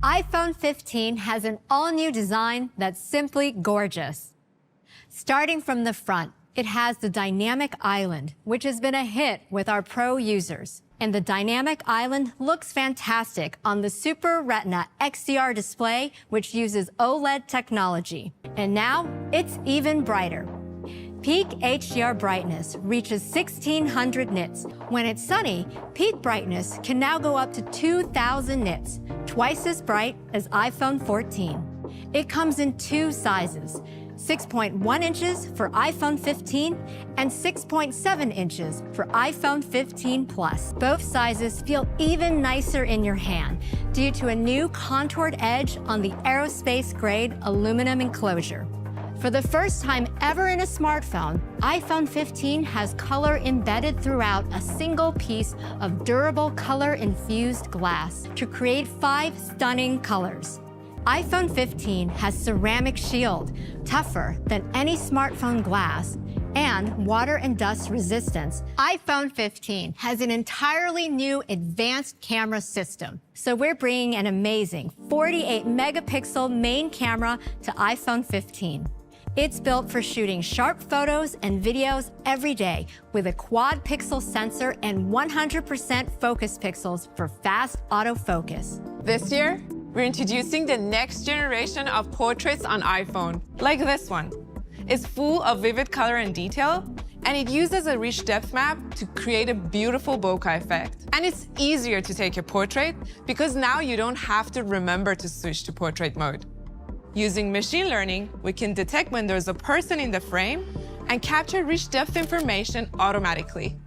iPhone 15 has an all-new design that's simply gorgeous. Starting from the front, it has the Dynamic Island, which has been a hit with our Pro users. And the Dynamic Island looks fantastic on the Super Retina XDR display, which uses OLED technology. And now, it's even brighter. Peak HDR brightness reaches 1600 nits. When it's sunny, peak brightness can now go up to 2000 nits, twice as bright as iPhone 14. It comes in two sizes, 6.1 inches for iPhone 15 and 6.7 inches for iPhone 15 Plus. Both sizes feel even nicer in your hand due to a new contoured edge on the aerospace-grade aluminum enclosure. For the first time ever in a smartphone, iPhone 15 has color embedded throughout a single piece of durable color-infused glass to create 5 stunning colors. iPhone 15 has ceramic shield, tougher than any smartphone glass, and water and dust resistance. iPhone 15 has an entirely new advanced camera system. So we're bringing an amazing 48-megapixel main camera to iPhone 15. It's built for shooting sharp photos and videos every day with a quad-pixel sensor and 100% focus pixels for fast autofocus. This year, we're introducing the next generation of portraits on iPhone, like this one. It's full of vivid color and detail, and it uses a rich depth map to create a beautiful bokeh effect. And it's easier to take a portrait because now you don't have to remember to switch to portrait mode. Using machine learning, we can detect when there's a person in the frame and capture rich depth information automatically.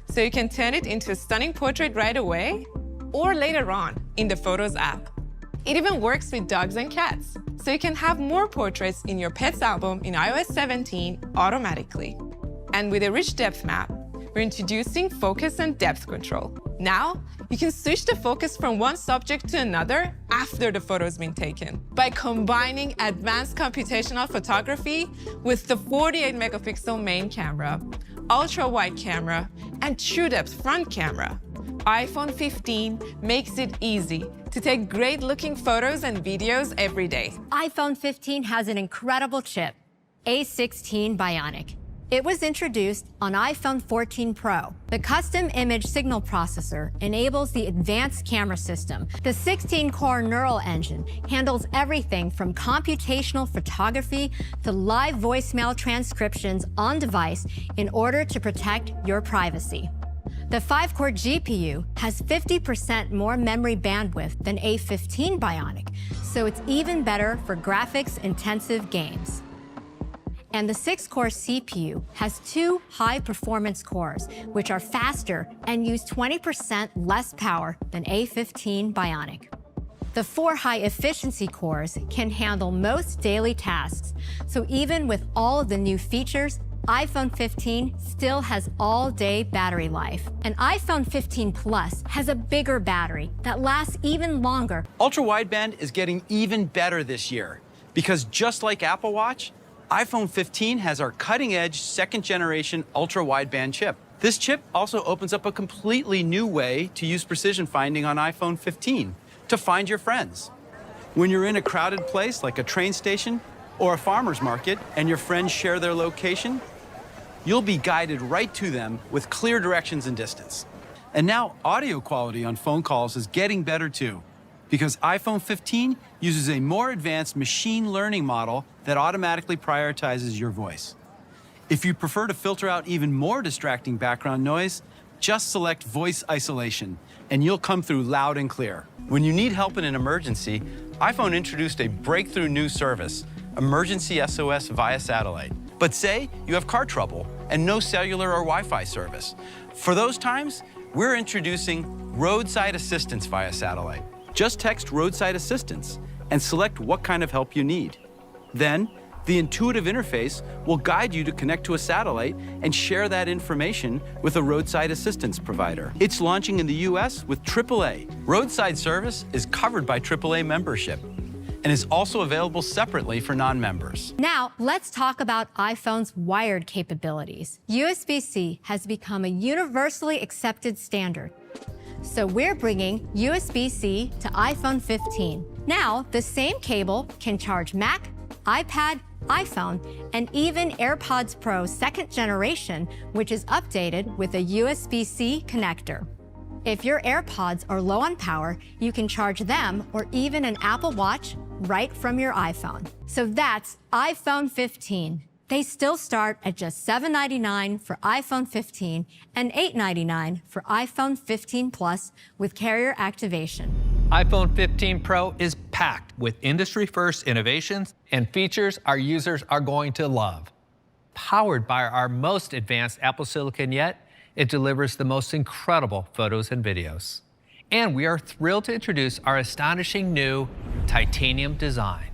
So you can turn it into a stunning portrait right away or later on in the Photos app. It even works with dogs and cats, so you can have more portraits in your pet's album in iOS 17 automatically. And with a rich depth map, we're introducing focus and depth control. Now, you can switch the focus from one subject to another after the photo's been taken by combining advanced computational photography with the 48-megapixel main camera, ultra-wide camera, and true-depth front camera. iPhone 15 makes it easy to take great-looking photos and videos every day. iPhone 15 has an incredible chip, A17 Bionic. It was introduced on iPhone 14 Pro. The custom image signal processor enables the advanced camera system. The 16-core neural engine handles everything from computational photography to live voicemail transcriptions on device in order to protect your privacy. The 5-core GPU has 50% more memory bandwidth than A15 Bionic, so it's even better for graphics-intensive games. And the 6-core CPU has 2 high-performance cores, which are faster and use 20% less power than A15 Bionic. The 4 high-efficiency cores can handle most daily tasks, so even with all of the new features, iPhone 15 still has all-day battery life. And iPhone 15 Plus has a bigger battery that lasts even longer. Ultra-wideband is getting even better this year because just like Apple Watch, iPhone 15 has our cutting-edge second-generation ultra-wideband chip. This chip also opens up a completely new way to use precision finding on iPhone 15 to find your friends. When you're in a crowded place like a train station or a farmer's market and your friends share their location, you'll be guided right to them with clear directions and distance. And now audio quality on phone calls is getting better too, because iPhone 15 uses a more advanced machine learning model that automatically prioritizes your voice. If you prefer to filter out even more distracting background noise, just select voice isolation, and you'll come through loud and clear. When you need help in an emergency, iPhone introduced a breakthrough new service, Emergency SOS via satellite. But say you have car trouble and no cellular or Wi-Fi service. For those times, we're introducing roadside assistance via satellite. Just text roadside assistance and select what kind of help you need. Then, the intuitive interface will guide you to connect to a satellite and share that information with a roadside assistance provider. It's launching in the US with AAA. Roadside service is covered by AAA membership and is also available separately for non-members. Now, let's talk about iPhone's wired capabilities. USB-C has become a universally accepted standard. So we're bringing USB-C to iPhone 15. Now, the same cable can charge Mac, iPad, iPhone, and even AirPods Pro 2nd generation, which is updated with a USB-C connector. If your AirPods are low on power, you can charge them or even an Apple Watch right from your iPhone. So that's iPhone 15. They still start at just $799 for iPhone 15 and $899 for iPhone 15 Plus with carrier activation. iPhone 15 Pro is packed with industry-first innovations and features our users are going to love. Powered by our most advanced Apple Silicon yet, it delivers the most incredible photos and videos. And we are thrilled to introduce our astonishing new titanium design.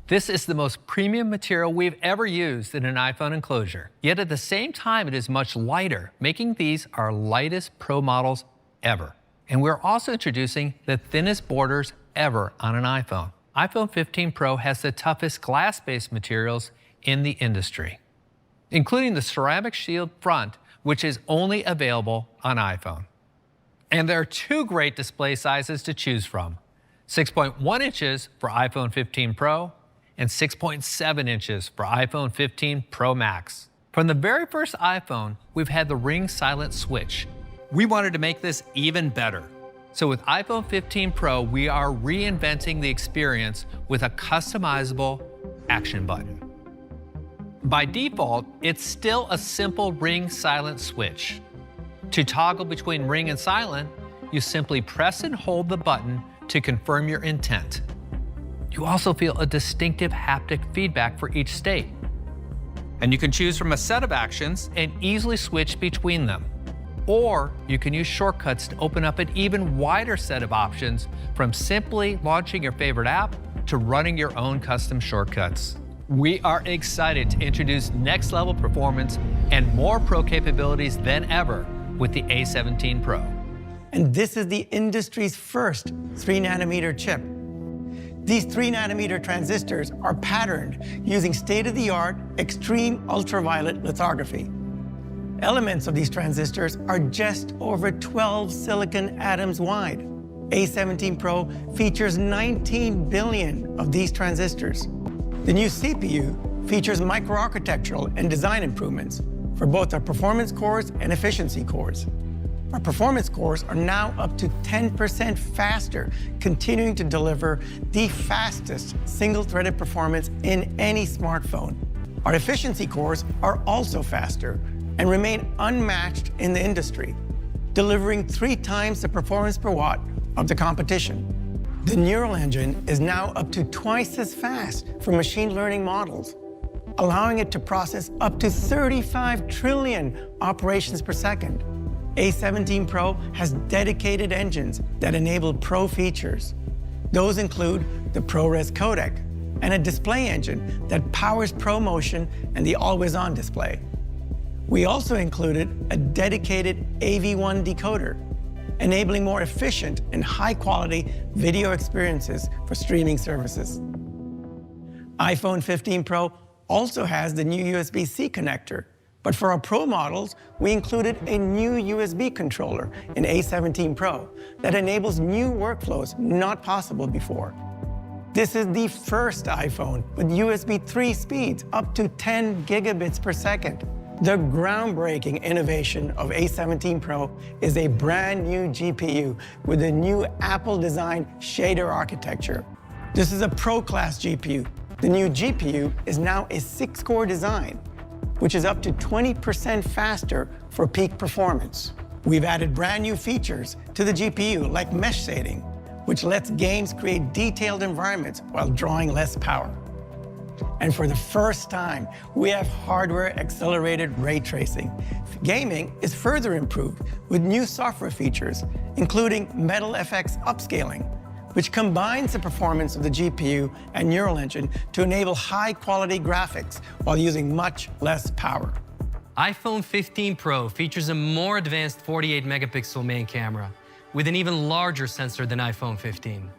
This is the most premium material we've ever used in an iPhone enclosure. Yet at the same time, it is much lighter, making these our lightest Pro models ever. And we're also introducing the thinnest borders ever on an iPhone. iPhone 15 Pro has the toughest glass-based materials in the industry, including the ceramic shield front, which is only available on iPhone. And there are two great display sizes to choose from: 6.1 inches for iPhone 15 Pro and 6.7 inches for iPhone 15 Pro Max. From the very first iPhone, we've had the ring silent switch. We wanted to make this even better. So with iPhone 15 Pro, we are reinventing the experience with a customizable action button. By default, it's still a simple ring silent switch. To toggle between ring and silent, you simply press and hold the button to confirm your intent. You also feel a distinctive haptic feedback for each state. And you can choose from a set of actions and easily switch between them. Or you can use shortcuts to open up an even wider set of options, from simply launching your favorite app to running your own custom shortcuts. We are excited to introduce next-level performance and more Pro capabilities than ever with the A17 Pro. And this is the industry's first 3nm chip. These 3nm transistors are patterned using state-of-the-art extreme ultraviolet lithography. Elements of these transistors are just over 12 silicon atoms wide. A17 Pro features 19 billion of these transistors. The new CPU features microarchitectural and design improvements for both our performance cores and efficiency cores. Our performance cores are now up to 10% faster, continuing to deliver the fastest single-threaded performance in any smartphone. Our efficiency cores are also faster and remain unmatched in the industry, delivering 3 times the performance per watt of the competition. The neural engine is now up to twice as fast for machine learning models, allowing it to process up to 35 trillion operations per second. A17 Pro has dedicated engines that enable Pro features. Those include the ProRes codec and a display engine that powers ProMotion and the always-on display. We also included a dedicated AV1 decoder, enabling more efficient and high-quality video experiences for streaming services. iPhone 15 Pro also has the new USB-C connector, but for our Pro models, we included a new USB controller in A17 Pro that enables new workflows not possible before. This is the first iPhone with USB 3 speeds up to 10 gigabits per second. The groundbreaking innovation of A17 Pro is a brand new GPU with a new Apple-designed shader architecture. This is a Pro-class GPU. The new GPU is now a 6-core design, which is up to 20% faster for peak performance. We've added brand new features to the GPU, like mesh shading, which lets games create detailed environments while drawing less power. And for the first time, we have hardware-accelerated ray tracing. Gaming is further improved with new software features, including Metal FX upscaling, which combines the performance of the GPU and neural engine to enable high-quality graphics while using much less power. iPhone 15 Pro features a more advanced 48-megapixel main camera with an even larger sensor than iPhone 15.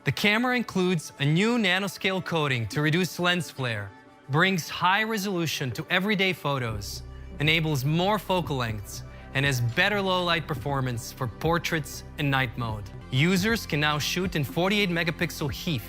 The camera includes a new nanoscale coating to reduce lens flare, brings high resolution to everyday photos, enables more focal lengths, and has better low light performance for portraits and night mode. Users can now shoot in 48 megapixel HEIF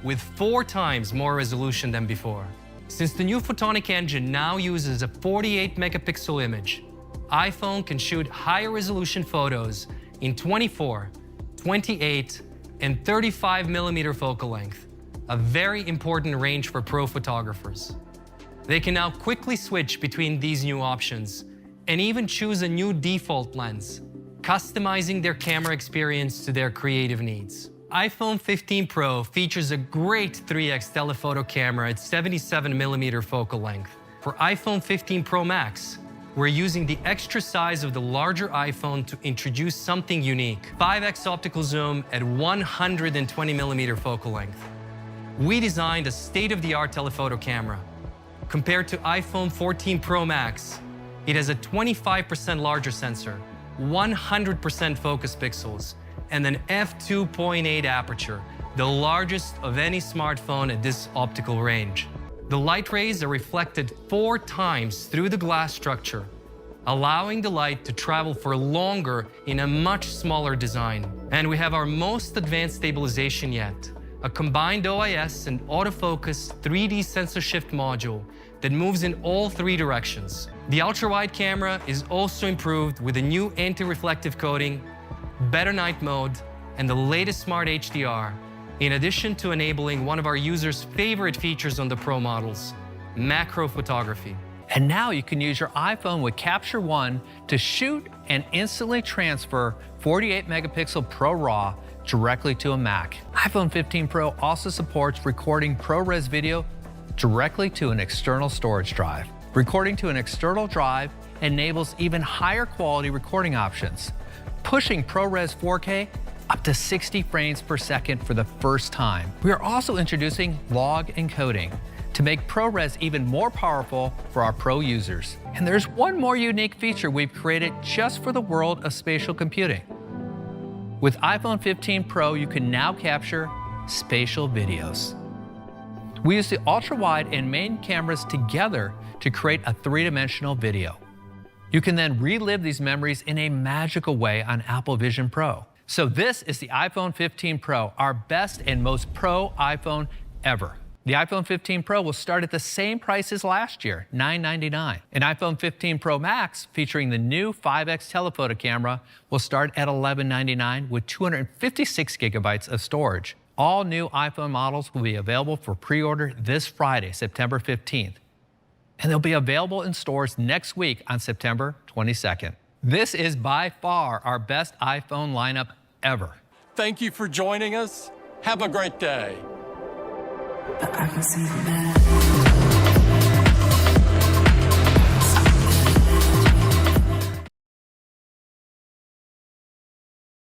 with 4 times more resolution than before. Since the new photonic engine now uses a 48 megapixel image, iPhone can shoot higher resolution photos in 24, 28, and 35 millimeter focal length, a very important range for pro photographers. They can now quickly switch between these new options and even choose a new default lens, customizing their camera experience to their creative needs. iPhone 15 Pro features a great 3x telephoto camera at 77 millimeter focal length. For iPhone 15 Pro Max, we're using the extra size of the larger iPhone to introduce something unique. 5x optical zoom at 120 millimeter focal length. We designed a state-of-the-art telephoto camera. Compared to iPhone 14 Pro Max, it has a 25% larger sensor, 100% focus pixels, and an f2.8 aperture, the largest of any smartphone at this optical range. The light rays are reflected 4 times through the glass structure, allowing the light to travel for longer in a much smaller design. And we have our most advanced stabilization yet, a combined OIS and autofocus 3D sensor shift module that moves in all 3 directions. The ultra-wide camera is also improved with a new anti-reflective coating, better night mode, and the latest smart HDR, in addition to enabling one of our users' favorite features on the Pro models, macro photography. And now you can use your iPhone with Capture One to shoot and instantly transfer 48 megapixel Pro RAW directly to a Mac. iPhone 15 Pro also supports recording ProRes video directly to an external storage drive. Recording to an external drive enables even higher quality recording options, pushing ProRes 4K up to 60 frames per second for the first time. We are also introducing log encoding to make ProRes even more powerful for our Pro users. And there's one more unique feature we've created just for the world of spatial computing. With iPhone 15 Pro, you can now capture spatial videos. We use the ultra-wide and main cameras together to create a 3-dimensional video. You can then relive these memories in a magical way on Apple Vision Pro. So this is the iPhone 15 Pro, our best and most pro iPhone ever. The iPhone 15 Pro will start at the same price as last year, $999. An iPhone 15 Pro Max, featuring the new 5x telephoto camera, will start at $1199 with 256 gigabytes of storage. All new iPhone models will be available for pre-order this Friday, September 15th. And they'll be available in stores next week on September 22nd. This is by far our best iPhone lineup ever. Thank you for joining us. Have a great day. But I can see the bad.